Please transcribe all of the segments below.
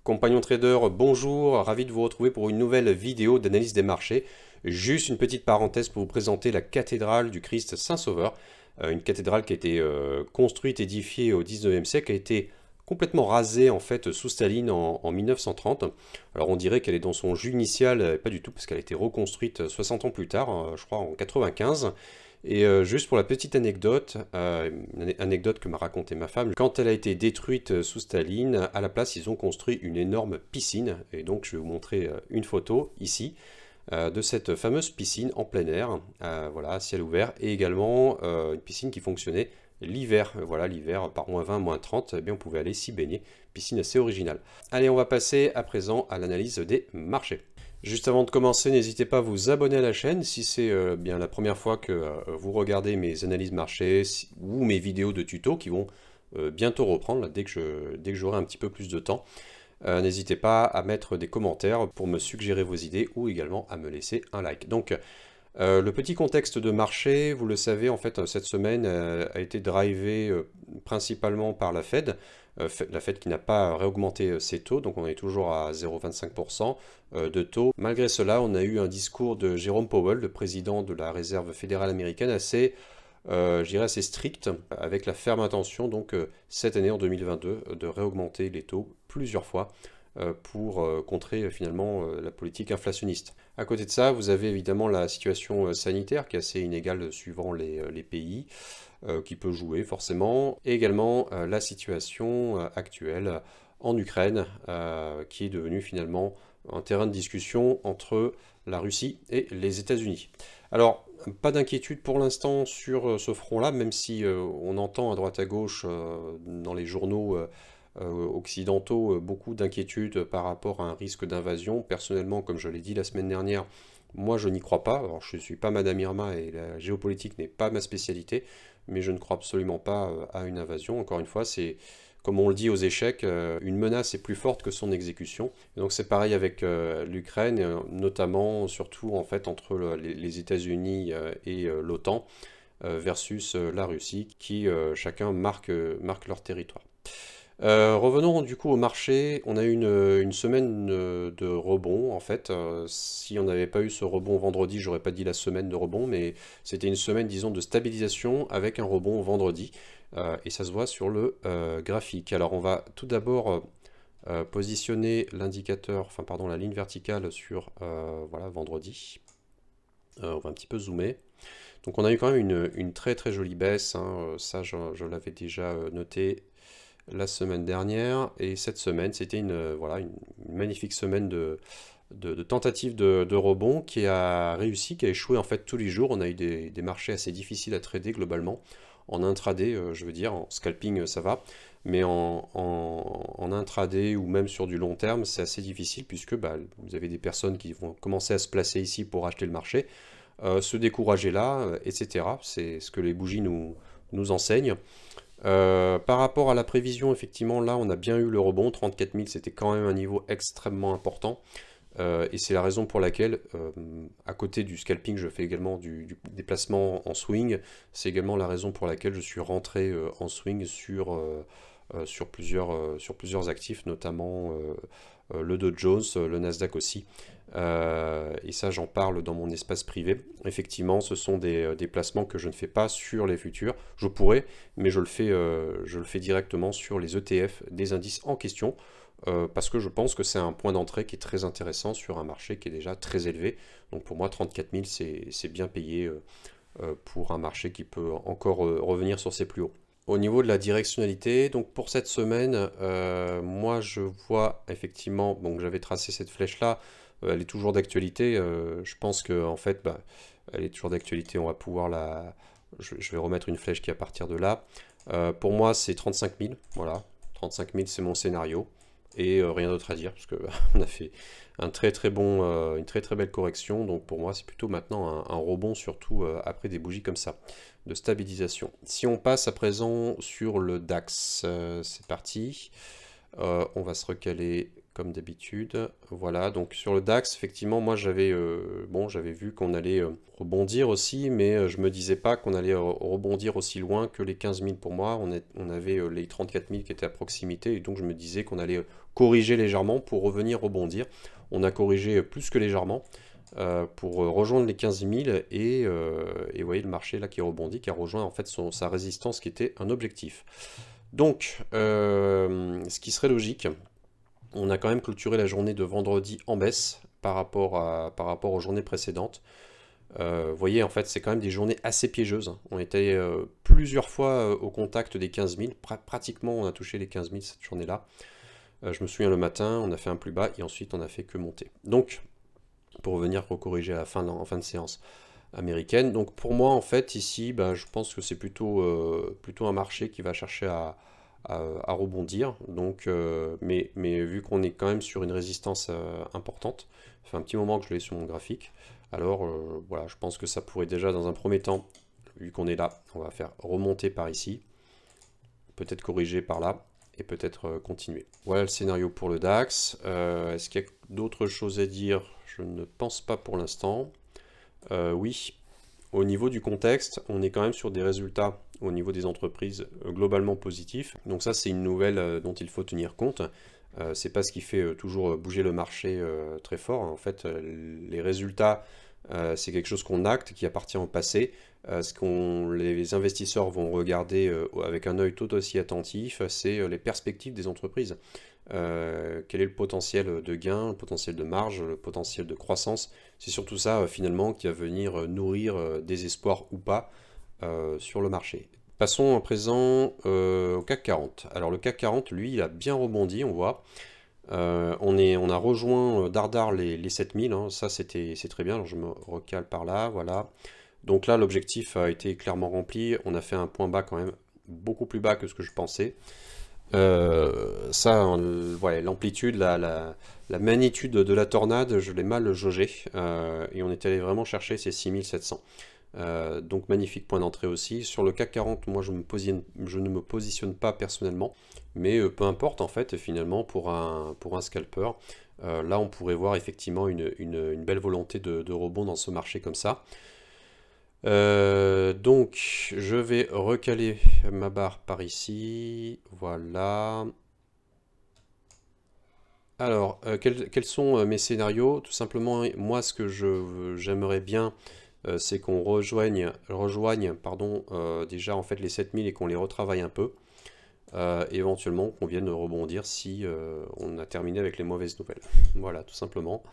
Compagnon trader, bonjour, ravi de vous retrouver pour une nouvelle vidéo d'analyse des marchés. Juste une petite parenthèse pour vous présenter la cathédrale du Christ Saint-Sauveur, une cathédrale qui a été construite, édifiée au 19e siècle, qui a été complètement rasée en fait sous Staline en 1930. Alors on dirait qu'elle est dans son jus initial, pas du tout, parce qu'elle a été reconstruite 60 ans plus tard, je crois en 95. Et juste pour la petite anecdote, une anecdote que m'a racontée ma femme, quand elle a été détruite sous Staline, à la place ils ont construit une énorme piscine, et donc je vais vous montrer une photo ici de cette fameuse piscine en plein air, voilà, à ciel ouvert, et également une piscine qui fonctionnait l'hiver, voilà, l'hiver par -20, -30, eh bien on pouvait aller s'y baigner, piscine assez originale. Allez, on va passer à présent à l'analyse des marchés. Juste avant de commencer, n'hésitez pas à vous abonner à la chaîne si c'est bien la première fois que vous regardez mes analyses marchés ou mes vidéos de tuto qui vont bientôt reprendre là, dès que j'aurai un petit peu plus de temps. N'hésitez pas à mettre des commentaires pour me suggérer vos idées ou également à me laisser un like. Donc, le petit contexte de marché, vous le savez, en fait, cette semaine a été drivé principalement par la Fed. La Fed qui n'a pas réaugmenté ses taux, donc on est toujours à 0,25% de taux. Malgré cela, on a eu un discours de Jérôme Powell, le président de la Réserve fédérale américaine, assez, je dirais assez strict, avec la ferme intention, donc cette année en 2022, de réaugmenter les taux plusieurs fois pour contrer finalement la politique inflationniste. À côté de ça, vous avez évidemment la situation sanitaire qui est assez inégale suivant les pays, qui peut jouer forcément, et également la situation actuelle en Ukraine, qui est devenue finalement un terrain de discussion entre la Russie et les États-Unis. Alors, pas d'inquiétude pour l'instant sur ce front-là, même si on entend à droite à gauche dans les journaux occidentaux beaucoup d'inquiétudes par rapport à un risque d'invasion. Personnellement, comme je l'ai dit la semaine dernière, moi je n'y crois pas. Alors je ne suis pas Madame Irma et la géopolitique n'est pas ma spécialité, mais je ne crois absolument pas à une invasion. Encore une fois, c'est comme on le dit aux échecs, une menace est plus forte que son exécution. Et donc c'est pareil avec l'Ukraine, notamment, surtout en fait entre les États-Unis et l'OTAN versus la Russie, qui chacun marque leur territoire. Revenons du coup au marché. On a eu une semaine de rebond en fait. Si on n'avait pas eu ce rebond vendredi, j'aurais pas dit la semaine de rebond, mais c'était une semaine, disons, de stabilisation avec un rebond vendredi. Et ça se voit sur le graphique. Alors on va tout d'abord positionner l'indicateur, enfin pardon, la ligne verticale sur voilà, vendredi. On va un petit peu zoomer. Donc on a eu quand même une très très jolie baisse, hein. Ça je l'avais déjà noté la semaine dernière, et cette semaine c'était voilà, une magnifique semaine de tentatives de rebond qui a réussi, qui a échoué en fait tous les jours. On a eu des marchés assez difficiles à trader globalement, en intraday je veux dire, en scalping ça va, mais en intraday ou même sur du long terme c'est assez difficile puisque bah, vous avez des personnes qui vont commencer à se placer ici pour acheter le marché, se décourager là, etc. C'est ce que les bougies nous enseignent. Par rapport à la prévision, effectivement, là, on a bien eu le rebond. 34 000, c'était quand même un niveau extrêmement important. Et c'est la raison pour laquelle, à côté du scalping, je fais également du déplacement en swing. C'est également la raison pour laquelle je suis rentré en swing sur plusieurs actifs, notamment le Dow Jones, le Nasdaq aussi. Et ça, j'en parle dans mon espace privé. Effectivement, ce sont des placements que je ne fais pas sur les futurs. Je pourrais, mais je le fais directement sur les ETF des indices en question, parce que je pense que c'est un point d'entrée qui est très intéressant sur un marché qui est déjà très élevé. Donc pour moi, 34 000, c'est bien payé pour un marché qui peut encore revenir sur ses plus hauts. Au niveau de la directionnalité, donc pour cette semaine, moi je vois effectivement, donc j'avais tracé cette flèche-là, elle est toujours d'actualité. Je pense que en fait, bah, elle est toujours d'actualité. On va pouvoir la, je vais remettre une flèche qui est à partir de là. Pour moi, c'est 35 000. Voilà, 35 000, c'est mon scénario. Et rien d'autre à dire, parce que on a fait un très très bon, une très très belle correction. Donc pour moi, c'est plutôt maintenant un rebond, surtout après des bougies comme ça, de stabilisation. Si on passe à présent sur le DAX, c'est parti. On va se recaler comme d'habitude. Voilà, donc sur le DAX, effectivement, moi j'avais j'avais vu qu'on allait rebondir aussi, mais je me disais pas qu'on allait rebondir aussi loin que les 15 000 pour moi. On avait les 34 000 qui étaient à proximité, et donc je me disais qu'on allait corriger légèrement pour revenir rebondir. On a corrigé plus que légèrement pour rejoindre les 15 000, et vous voyez le marché là qui rebondit, qui a rejoint en fait sa résistance qui était un objectif. Donc, ce qui serait logique, on a quand même clôturé la journée de vendredi en baisse par rapport aux journées précédentes. Vous voyez, en fait, c'est quand même des journées assez piégeuses, hein. On était plusieurs fois au contact des 15 000. Pratiquement, on a touché les 15 000 cette journée-là. Je me souviens le matin, on a fait un plus bas et ensuite on a fait que monter. Donc, pour revenir recorriger à la fin, en fin de séance américaine. Donc, pour moi, en fait, ici, je pense que c'est plutôt un marché qui va chercher à rebondir. Donc, mais vu qu'on est quand même sur une résistance importante, ça fait un petit moment que je l'ai sur mon graphique, alors voilà, je pense que ça pourrait déjà dans un premier temps, vu qu'on est là, on va faire remonter par ici, peut-être corriger par là, et peut-être continuer. Voilà le scénario pour le DAX. Est-ce qu'il y a d'autres choses à dire? Je ne pense pas pour l'instant. Oui, au niveau du contexte, on est quand même sur des résultats au niveau des entreprises globalement positifs. Donc ça, c'est une nouvelle dont il faut tenir compte. C'est pas ce qui fait toujours bouger le marché très fort. En fait, les résultats, c'est quelque chose qu'on acte, qui appartient au passé. Les investisseurs vont regarder avec un œil tout aussi attentif, c'est les perspectives des entreprises. Quel est le potentiel de gain, le potentiel de marge, le potentiel de croissance. C'est surtout ça finalement qui va venir nourrir des espoirs ou pas sur le marché. Passons à présent au CAC 40. Alors le CAC 40, lui, il a bien rebondi, on voit. On a rejoint dardard les 7000, hein. Ça c'est très bien. Alors je me recale par là, voilà. Donc là, l'objectif a été clairement rempli. On a fait un point bas quand même beaucoup plus bas que ce que je pensais. Voilà, l'amplitude, la magnitude de la tornade, je l'ai mal jaugé. Et on est allé vraiment chercher ces 6700. Donc magnifique point d'entrée aussi. Sur le CAC 40, moi je ne me positionne pas personnellement. Mais peu importe en fait, finalement, pour un scalper. Là, on pourrait voir effectivement une belle volonté de rebond dans ce marché comme ça. Donc je vais recaler ma barre par ici, voilà. Alors, quels sont mes scénarios? Tout simplement, moi ce que j'aimerais bien, c'est qu'on rejoigne pardon, déjà en fait les 7000 et qu'on les retravaille un peu. Éventuellement qu'on vienne rebondir si on a terminé avec les mauvaises nouvelles. Voilà, tout simplement.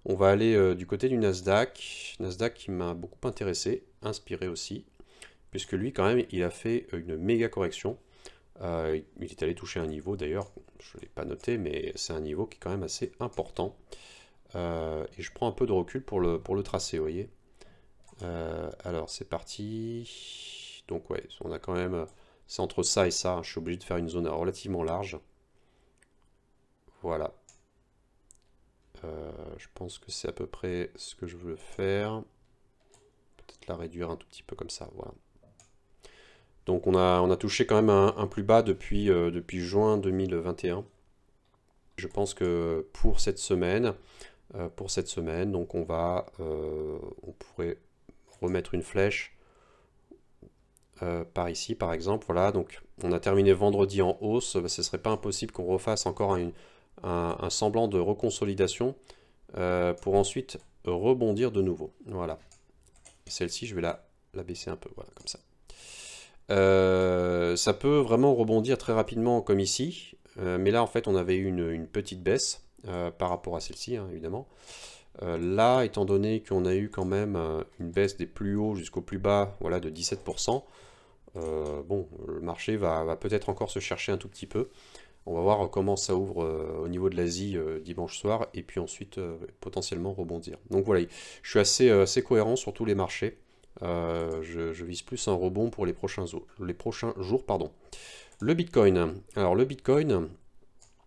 On va aller du côté du Nasdaq. Nasdaq qui m'a beaucoup intéressé, inspiré aussi, puisque lui quand même il a fait une méga correction. Il est allé toucher un niveau d'ailleurs, je ne l'ai pas noté, mais c'est un niveau qui est quand même assez important. Et je prends un peu de recul pour le tracer, vous voyez. Alors c'est parti. Donc ouais, on a quand même, c'est entre ça et ça, je suis obligé de faire une zone relativement large. Voilà. Je pense que c'est à peu près ce que je veux faire. Peut-être la réduire un tout petit peu comme ça, voilà. Donc on a touché quand même un plus bas depuis juin 2021. Je pense que pour cette semaine, donc on pourrait remettre une flèche par ici par exemple. Voilà, donc on a terminé vendredi en hausse. Ce serait pas impossible qu'on refasse encore un semblant de reconsolidation pour ensuite rebondir de nouveau. Voilà. Celle-ci, je vais la baisser un peu, voilà, comme ça. Ça peut vraiment rebondir très rapidement comme ici, mais là en fait on avait eu une petite baisse par rapport à celle-ci, hein, évidemment. Là, étant donné qu'on a eu quand même une baisse des plus hauts jusqu'au plus bas, voilà, de 17%, bon, le marché va peut-être encore se chercher un tout petit peu. On va voir comment ça ouvre au niveau de l'Asie dimanche soir, et puis ensuite potentiellement rebondir. Donc voilà, je suis assez cohérent sur tous les marchés. Je vise plus un rebond pour les prochains jours. Pardon. Le Bitcoin. Alors le Bitcoin,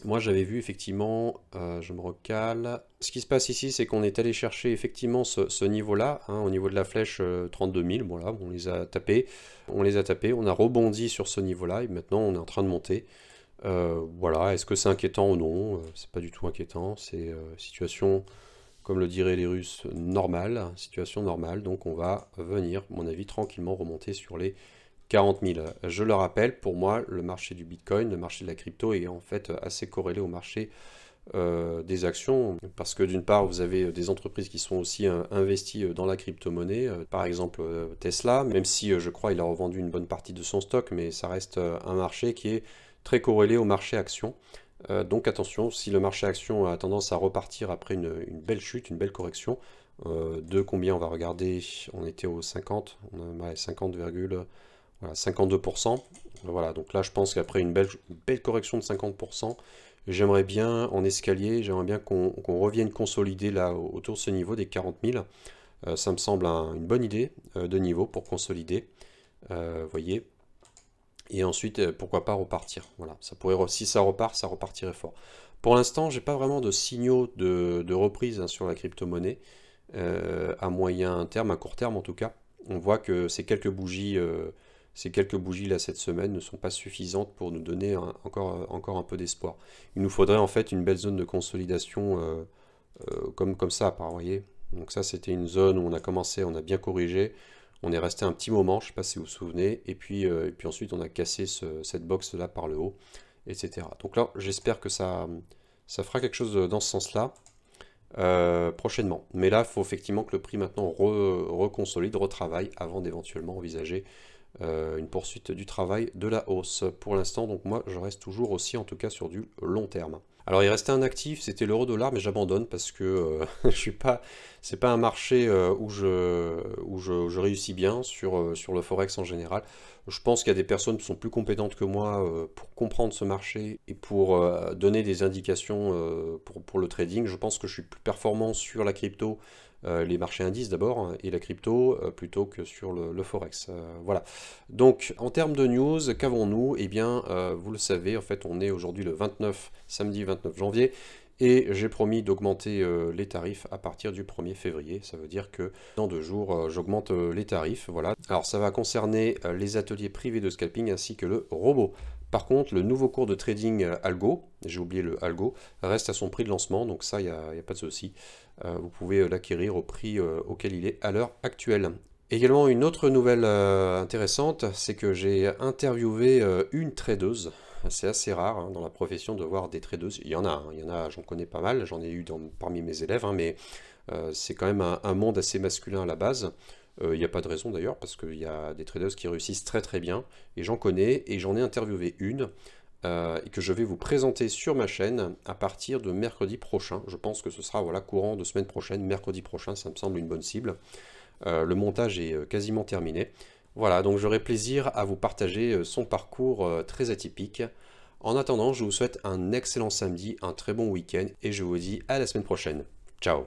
moi j'avais vu effectivement, je me recale. Ce qui se passe ici, c'est qu'on est allé chercher effectivement ce niveau-là, hein, au niveau de la flèche 32 000. Voilà, on les a tapés, on a rebondi sur ce niveau-là et maintenant on est en train de monter. Voilà, est-ce que c'est inquiétant ou non? C'est pas du tout inquiétant, c'est situation, comme le diraient les Russes, normale, situation normale, donc on va venir, à mon avis, tranquillement remonter sur les 40 000. Je le rappelle, pour moi, le marché du Bitcoin, le marché de la crypto est en fait assez corrélé au marché des actions, parce que d'une part, vous avez des entreprises qui sont aussi investies dans la crypto-monnaie, par exemple Tesla, même si je crois il a revendu une bonne partie de son stock, mais ça reste un marché qui est très corrélé au marché action. Donc attention, si le marché action a tendance à repartir après une belle chute, une belle correction, de combien on va regarder, on était au 50, on a 50, voilà, 52%. Voilà, donc là je pense qu'après une belle correction de 50%, j'aimerais bien en escalier, j'aimerais bien qu'on revienne consolider là autour de ce niveau des 40 000. Ça me semble une bonne idée de niveau pour consolider, voyez. Et ensuite, pourquoi pas repartir. Voilà, ça pourrait, si ça repart, ça repartirait fort. Pour l'instant, j'ai pas vraiment de signaux de reprise sur la crypto-monnaie à moyen terme, à court terme en tout cas. On voit que ces quelques bougies là cette semaine ne sont pas suffisantes pour nous donner encore un peu d'espoir. Il nous faudrait en fait une belle zone de consolidation comme ça, vous voyez. Donc ça, c'était une zone où on a commencé, on a bien corrigé. On est resté un petit moment, je ne sais pas si vous vous souvenez, et puis ensuite on a cassé cette box là par le haut, etc. Donc là, j'espère que ça fera quelque chose dans ce sens-là prochainement. Mais là, il faut effectivement que le prix maintenant reconsolide, retravaille, avant d'éventuellement envisager une poursuite du travail de la hausse. Pour l'instant, donc moi, je reste toujours aussi, en tout cas, sur du long terme. Alors, il restait un actif, c'était l'euro-dollar, mais j'abandonne parce que je suis pas, c'est pas un marché où je réussis bien sur le forex en général. Je pense qu'il y a des personnes qui sont plus compétentes que moi pour comprendre ce marché et pour donner des indications pour le trading. Je pense que je suis plus performant sur la crypto, les marchés indices d'abord, hein, et la crypto plutôt que sur le forex. Voilà. Donc en termes de news, qu'avons-nous? Eh bien, vous le savez, en fait, on est aujourd'hui le 29, samedi 29 janvier. Et j'ai promis d'augmenter les tarifs à partir du 1er février. Ça veut dire que dans 2 jours, j'augmente les tarifs. Voilà. Alors ça va concerner les ateliers privés de scalping ainsi que le robot. Par contre, le nouveau cours de trading Algo, j'ai oublié le Algo, reste à son prix de lancement. Donc ça, il n'y a pas de souci. Vous pouvez l'acquérir au prix auquel il est à l'heure actuelle. Également, une autre nouvelle intéressante, c'est que j'ai interviewé une tradeuse. C'est assez rare dans la profession de voir des tradeuses. Il y en a, j'en connais pas mal, j'en ai eu parmi mes élèves, mais c'est quand même un monde assez masculin à la base. Il n'y a pas de raison d'ailleurs, parce qu'il y a des tradeuses qui réussissent très très bien, et j'en connais, et j'en ai interviewé une, et que je vais vous présenter sur ma chaîne à partir de mercredi prochain. Je pense que ce sera voilà, courant de semaine prochaine, mercredi prochain, ça me semble une bonne cible. Le montage est quasiment terminé. Voilà, donc j'aurai plaisir à vous partager son parcours très atypique. En attendant, je vous souhaite un excellent samedi, un très bon week-end et je vous dis à la semaine prochaine. Ciao!